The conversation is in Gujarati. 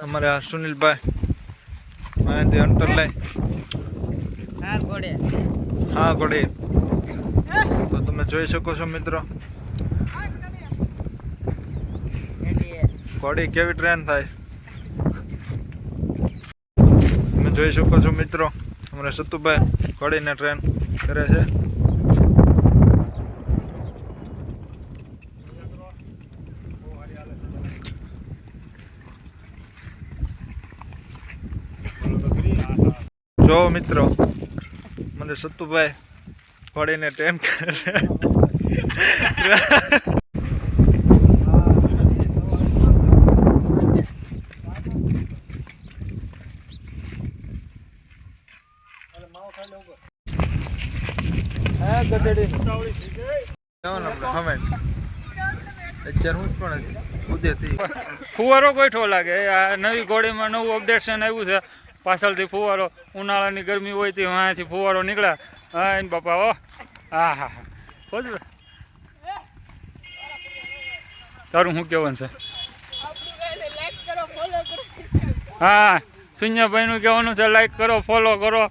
અમારે આ સુનિલભાઈ અહીંયાથી અંટર લઈ હા ઘોડી તો તમે જોઈ શકો છો મિત્રો ઘોડી કેવી ટ્રેન થાય તમે જોઈ શકો છો મિત્રો અમારા સતુભાઈ ઘોડીને ટ્રેન કરે છે જો મિત્રો મને સતુભાઈ ઘોડીને ટ્રેન કરે ફુવારો ગોઠવો લાગે આ નવી ઘોડીમાં નવું અપડેશન આવ્યું છે પાછળથી ફુવારો ઉનાળાની ગરમી હોય તે અહીંયાથી ફુવારો નીકળ્યા હા એને બાપા ઓ હા હા હા ખોજ તારું શું કહેવાનું છે હા શૂન્યભાઈનું કહેવાનું છે લાઈક કરો ફોલો કરો